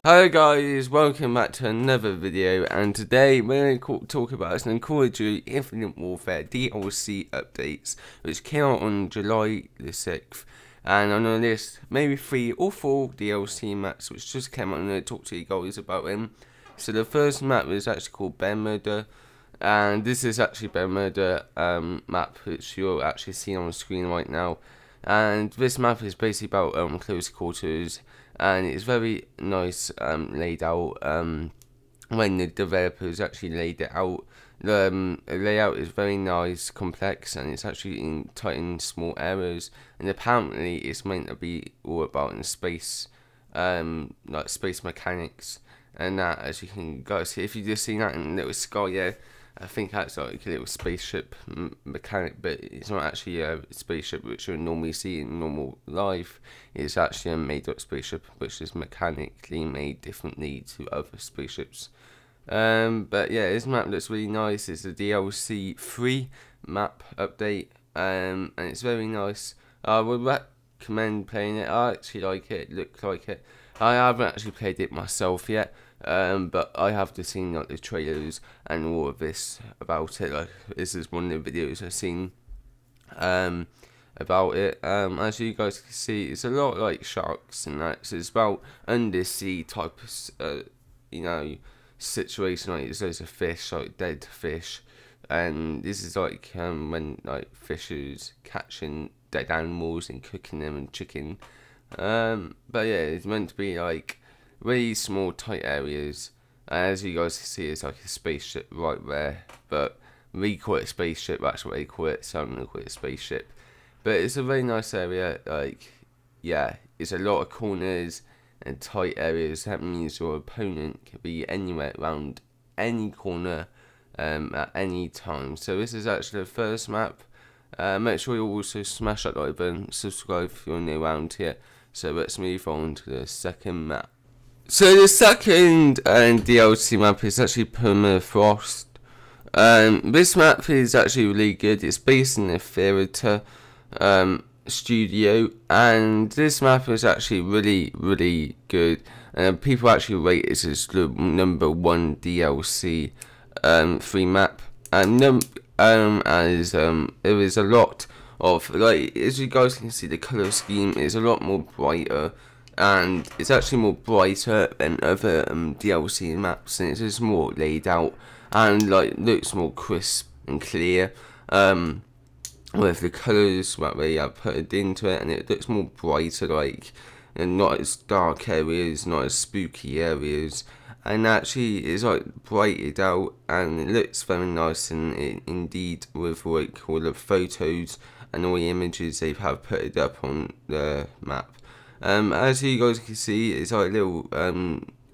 Hello guys, welcome back to another video, and today we're going to talk about some Call of Duty Infinite Warfare DLC updates which came out on July the 6th, and on the list maybe 3 or 4 DLC maps which just came out, and I'm going to talk to you guys about them. So the first map is actually called Bear Murder, and this is actually Bear Murder map which you're actually seeing on the screen right now. And this map is basically about close quarters, and it's very nice laid out. When the developers actually laid it out, the layout is very nice, complex, and it's actually in tight in small areas. And apparently, it's meant to be all about in space, like space mechanics, and that, as you can guys see, if you just seen that in little sky, yeah. I think that's like a little spaceship mechanic, but it's not actually a spaceship which you normally see in normal life. It's actually a made up spaceship which is mechanically made differently to other spaceships. But yeah, this map looks really nice. It's a DLC 3 map update, and it's very nice. I would recommend playing it. I actually like it, looks like it. I haven't actually played it myself yet, but I have just seen like the trailers and all of this about it. Like, this is one of the videos I've seen about it. As you guys can see, it's a lot like sharks and that. So it's about undersea type of situation. Like there's loads of fish, like dead fish, and this is like when like fishers catching dead animals and cooking them and chicken. But yeah, it's meant to be like really small, tight areas. As you guys can see, it's like a spaceship right there. But we call it a spaceship, that's what they call it, so I'm gonna call it a spaceship. But it's a very nice area, like, yeah, it's a lot of corners and tight areas. That means your opponent can be anywhere around any corner at any time. So this is actually the first map. Make sure you also smash that like button, subscribe if you're new around here. So let's move on to the second map. So the second DLC map is actually Permafrost. This map is actually really good. It's based in the theatre studio, and this map is actually really good. People actually rate it as the #1 DLC free map, and there is a lot of, like, as you guys can see, the color scheme is a lot more brighter, and it's actually more brighter than other DLC maps, and it's just more laid out and like looks more crisp and clear with the colors that they have put into it, and it looks more brighter, like, and not as dark areas, not as spooky areas, and actually it's like brighted out, and it looks very nice. And indeed, with like all the photos and all the images they have put it up on the map. As you guys can see, it's like little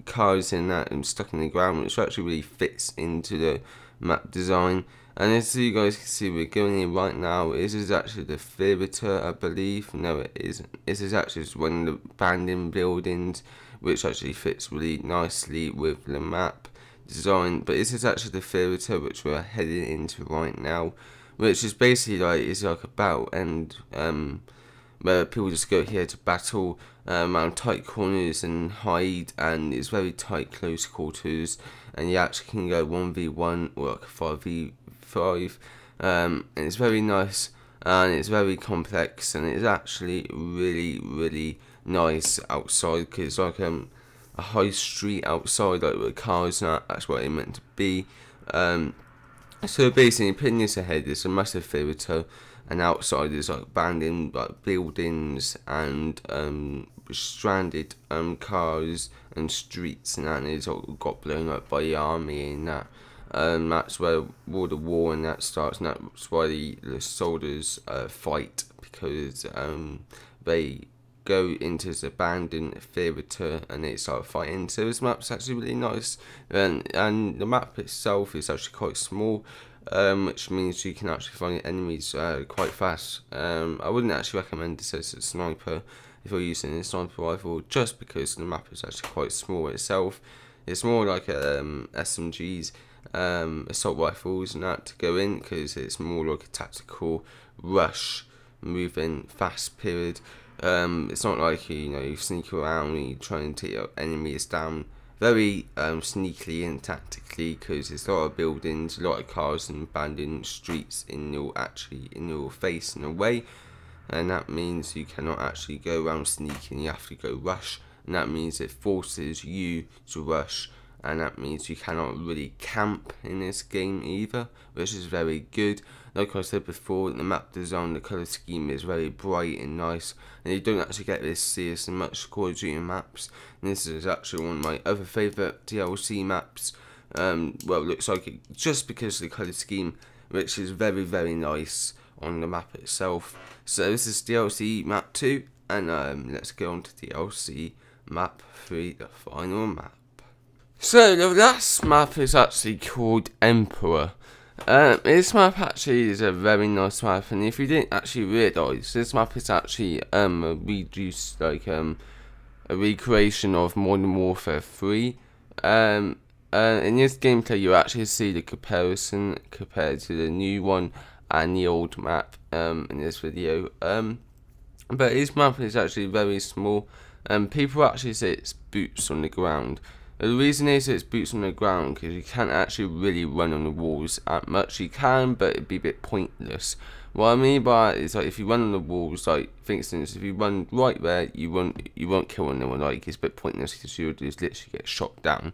cars in that and stuck in the ground, which actually really fits into the map design. And as you guys can see, we're going in right now. This is actually the theatre, I believe. No, it isn't. This is actually just one of the abandoned buildings, which actually fits really nicely with the map design. But this is actually the theatre which we're heading into right now, which is basically like, it's like a battle, and where people just go here to battle around tight corners and hide, and it's very tight close quarters, and you actually can go 1v1 or like 5v5, and it's very nice, and it's very complex, and it's actually really nice outside, because it's like a high street outside, like with cars and that's what it meant to be. So basically, putting this ahead, there's a massive theatre, and outside there's like abandoned like buildings and stranded cars and streets and that, and it's all got blown up by the army and that. That's where all the war and that starts, and that's why the soldiers fight, because they go into this abandoned theatre and they start fighting. So this map's actually really nice, and the map itself is actually quite small, which means you can actually find enemies quite fast. I wouldn't actually recommend this as a sniper if you're using a sniper rifle, just because the map is actually quite small itself. It's more like SMGs, assault rifles and that to go in, because it's more like a tactical rush moving fast period. It's not like you sneak around and you try and take your enemies down very sneakily and tactically, because there's a lot of buildings, a lot of cars and abandoned streets in your face in a way, and that means you cannot actually go around sneaking. You have to go rush, and that means it forces you to rush, and that means you cannot really camp in this game either, which is very good. Like I said before, the map design, the colour scheme is very bright and nice, and you don't actually get this serious in much Call of Duty maps. And this is actually one of my other favourite DLC maps. Well, it looks like it just because of the colour scheme, which is very, very nice on the map itself. So this is DLC map 2, and let's go on to DLC map 3, the final map. So the last map is actually called Emperor. This map actually is a very nice map, and if you didn't actually realise, this map is actually a reduced, a recreation of Modern Warfare 3. In this gameplay you actually see the comparison compared to the new one and the old map in this video. But this map is actually very small, and people actually say it's boots on the ground. The reason is it's boots on the ground because you can't actually really run on the walls that much. You can, but it'd be a bit pointless. What I mean by it is, like, if you run on the walls, like for instance, if you run right there, you won't kill anyone. Like, it's a bit pointless because you'll just literally get shot down.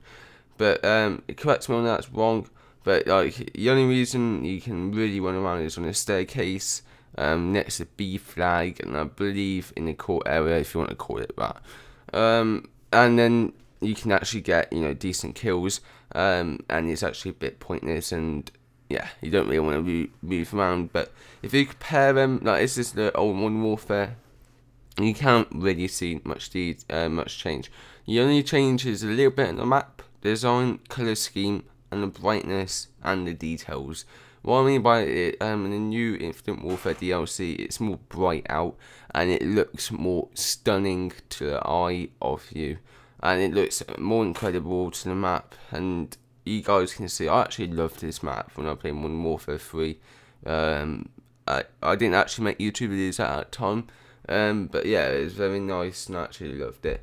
But it corrects me on that's wrong. But like, the only reason you can really run around is on a staircase next to B flag, and I believe in the court area, if you want to call it that. And then you can actually get decent kills, and it's actually a bit pointless, and yeah, you don't really want to move around. But if you compare them, like this is the old Modern Warfare, you can't really see much change. The only change is a little bit in the map design, color scheme, and the brightness and the details. What I mean by it, in the new Infinite Warfare DLC, it's more bright out, and it looks more stunning to the eye of you. And it looks more incredible to the map, and you guys can see I actually loved this map when I played Modern Warfare 3. I didn't actually make YouTube videos at that time, but yeah, it was very nice and I actually loved it.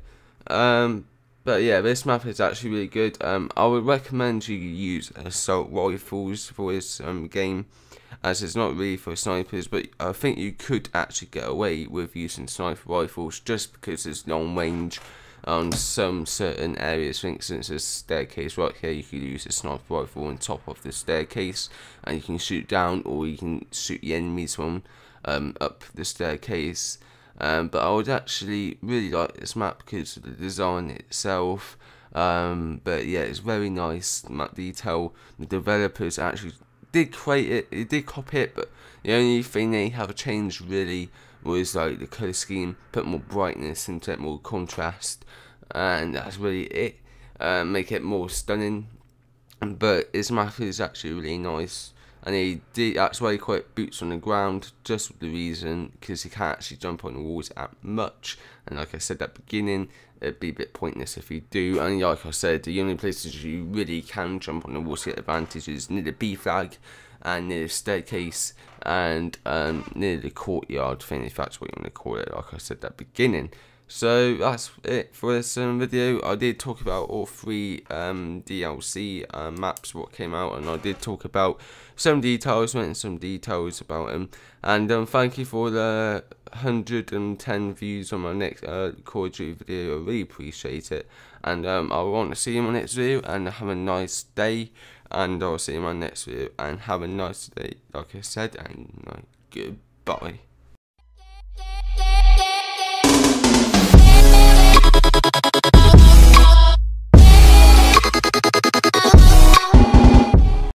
But yeah, this map is actually really good. I would recommend you use assault rifles for this game, as it's not really for snipers, but I think you could actually get away with using sniper rifles just because it's long range. On some certain areas, for instance, there's a staircase right here, you could use a sniper rifle on top of the staircase and you can shoot down, or you can shoot the enemies from up the staircase. But I would actually really like this map because of the design itself. But yeah, it's very nice map detail. The developers actually did create it, they did copy it, but the only thing they have changed really was like the colour scheme, put more brightness into it, more contrast, and that's really it. Make it more stunning. But this map is actually really nice, and that's why he call it boots on the ground, just for the reason because you can't actually jump on the walls that much. And like I said at the beginning, it'd be a bit pointless if you do. And like I said, the only places you really can jump on the walls to get advantage is near the B flag, and near the staircase, and near the courtyard thing, if that's what you want to call it, like I said at the beginning. So that's it for this video. I did talk about all 3 DLC maps what came out, and I did talk about some details, went into some details about them. And thank you for the 110 views on my next Call of Duty video. I really appreciate it, and I want to see you in my next video, and have a nice day. And I'll see you in my next video, and have a nice day, like I said, and goodbye.